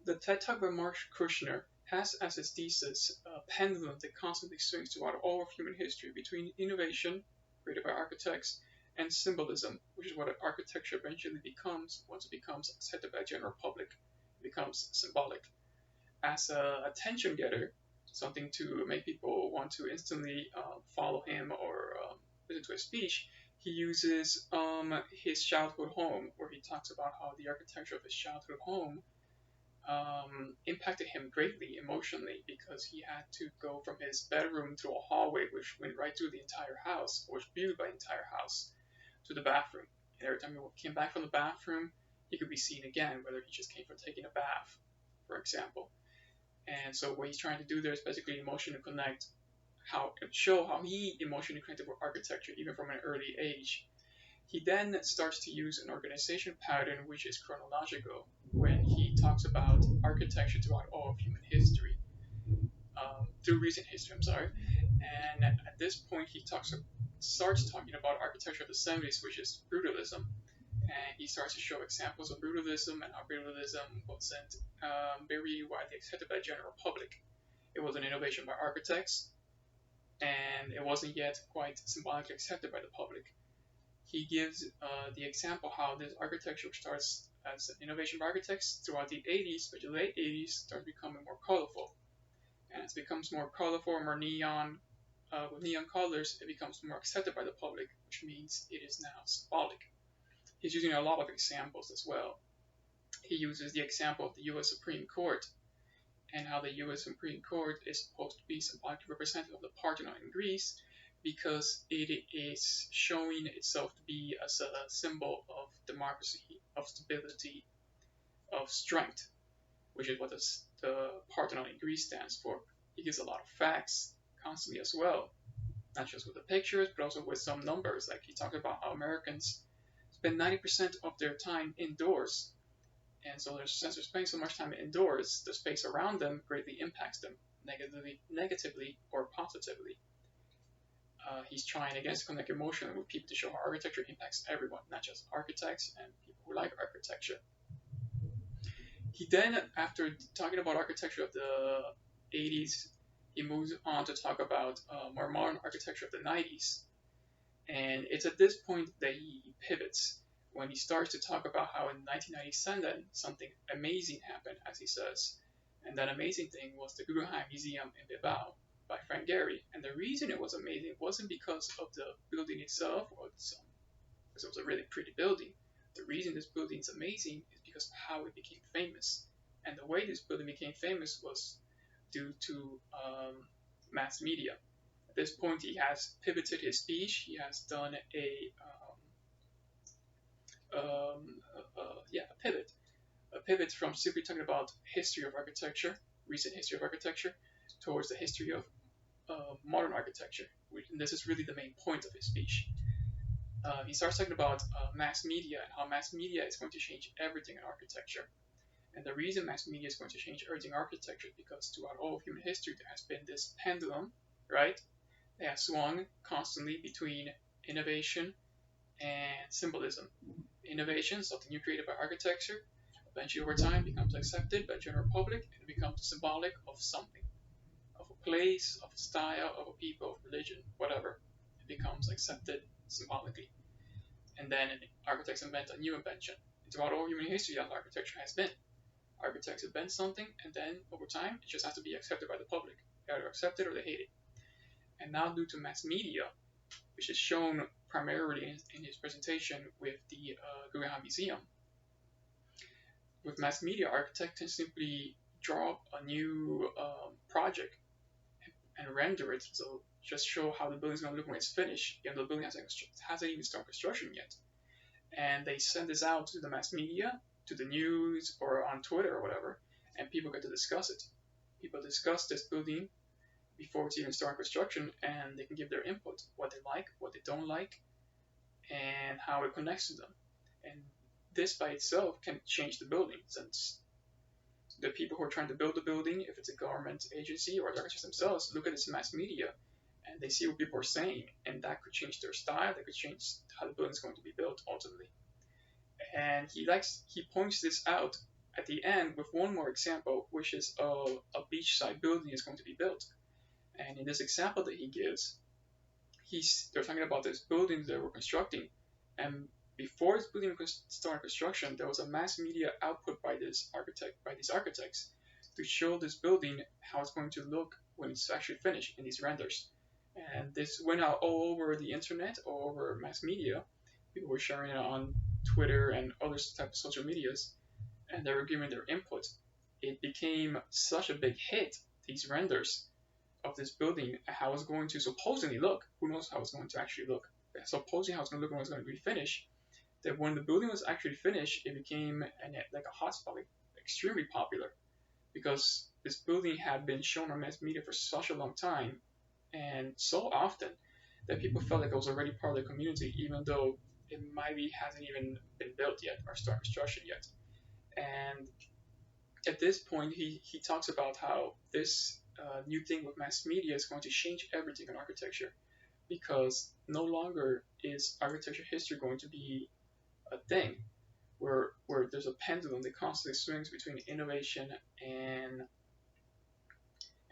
The TED Talk by Mark Kushner has as its thesis a pendulum that constantly swings throughout all of human history between innovation, created by architects, and symbolism, which is what architecture eventually becomes once it becomes accepted by the general public. It becomes symbolic. As a attention getter, something to make people want to instantly follow him or listen to his speech, he uses his childhood home, where he talks about how the architecture of his childhood home impacted him greatly emotionally because he had to go from his bedroom to a hallway which went right through the entire house, or was viewed by the entire house, to the bathroom. And every time he came back from the bathroom, he could be seen again, whether he just came from taking a bath, for example. And so what he's trying to do there is basically emotionally connect, how show how he emotionally connected with architecture even from an early age. He then starts to use an organization pattern which is chronological when he talks about architecture throughout all of human history, through recent history, I'm sorry. And at this point, starts talking about architecture of the 70s, which is brutalism. And he starts to show examples of brutalism and how brutalism wasn't very widely accepted by the general public. It was an innovation by architects, and it wasn't yet quite symbolically accepted by the public. He gives the example how this architecture starts as an innovation by architects throughout the 80s, but the late 80s starts becoming more colorful. And as it becomes more colorful, more neon, with neon colors, it becomes more accepted by the public, which means it is now symbolic. He's using a lot of examples as well. He uses the example of the US Supreme Court and how the US Supreme Court is supposed to be symbolically representative of the Parthenon in Greece because it is showing itself to be as a symbol of democracy, of stability, of strength, which is what the Parthenon in Greece stands for. He gives a lot of facts constantly as well, not just with the pictures, but also with some numbers. Like he talked about how Americans spend 90% of their time indoors. And so since they're spending so much time indoors, the space around them greatly impacts them negatively or positively. He's trying again to connect emotionally with people to show how architecture impacts everyone, not just architects and people who like architecture. He then, after talking about architecture of the 80s, he moves on to talk about more modern architecture of the 90s. And it's at this point that he pivots when he starts to talk about how in 1997 something amazing happened, as he says. And that amazing thing was the Guggenheim Museum in Bilbao by Frank Gehry. And the reason it was amazing wasn't because of the building itself or because it was a really pretty building. The reason this building is amazing is because of how it became famous. And the way this building became famous was due to mass media. At this point, he has pivoted his speech. He has done a pivot from simply talking about history of architecture, recent history of architecture, towards the history of modern architecture. And this is really the main point of his speech. He starts talking about mass media and how mass media is going to change everything in architecture. And the reason mass media is going to change everything in architecture is because throughout all of human history there has been this pendulum, right? They have swung constantly between innovation and symbolism. Innovation, something new created by architecture, eventually over time becomes accepted by the general public and becomes symbolic of something, of a place, of a style, of a people, of religion, whatever. It becomes accepted symbolically. And then architects invent a new invention. Throughout all human history, that architecture has been. Architects invent something, and then over time, it just has to be accepted by the public. They either accept it or they hate it. And now, due to mass media, which is shown primarily in his presentation with the Guggenheim Museum, with mass media, architects can simply draw a new project and render it. So just show how the building's going to look when it's finished. The building hasn't even started construction yet. And they send this out to the mass media, to the news, or on Twitter or whatever, and people get to discuss it. People discuss this building before it's even starting construction, and they can give their input, what they like, what they don't like, and how it connects to them. And this by itself can change the building, since the people who are trying to build the building, if it's a government agency or the architects themselves, look at this mass media and they see what people are saying, and that could change their style, that could change how the building is going to be built ultimately. And he points this out at the end with one more example, which is a beachside building is going to be built. And in this example that he gives, they're talking about this building they were constructing, and before this building started construction, there was a mass media output by these architects to show this building how it's going to look when it's actually finished in these renders. And this went out all over the internet, all over mass media. People were sharing it on Twitter and other types of social medias, and they were giving their input. It became such a big hit, these renders of this building, how it's going to supposedly look. Who knows how it's going to actually look? Supposing how it's going to look when it's going to be finished. That when the building was actually finished, it became like a hotspot, like extremely popular, because this building had been shown on mass media for such a long time and so often that people felt like it was already part of the community, even though it maybe hasn't even been built yet or started construction yet. And at this point, he talks about how this new thing with mass media is going to change everything in architecture, because no longer is architecture history going to be a thing where there's a pendulum that constantly swings between innovation and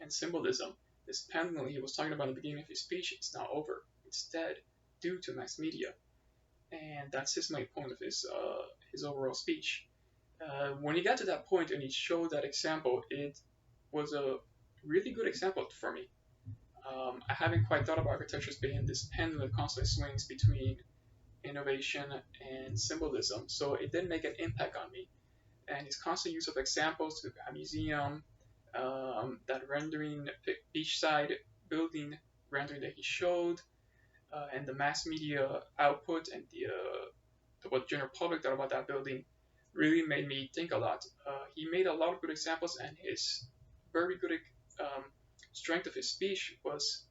symbolism. This pendulum he was talking about in the beginning of his speech is now over. It's dead due to mass media, and that's his main point of his overall speech. When he got to that point and he showed that example, it was a really good example for me. I haven't quite thought about architecture as being this pendulum that constantly swings between innovation and symbolism, so it did make an impact on me. And his constant use of examples to a museum, that rendering beachside building rendering that he showed, and the mass media output and what the general public thought about that building really made me think a lot. He made a lot of good examples, and his very good um, strength of his speech was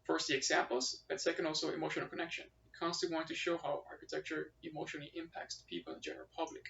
first the examples, but second also emotional connection. He constantly wanted to show how architecture emotionally impacts the people in the general public.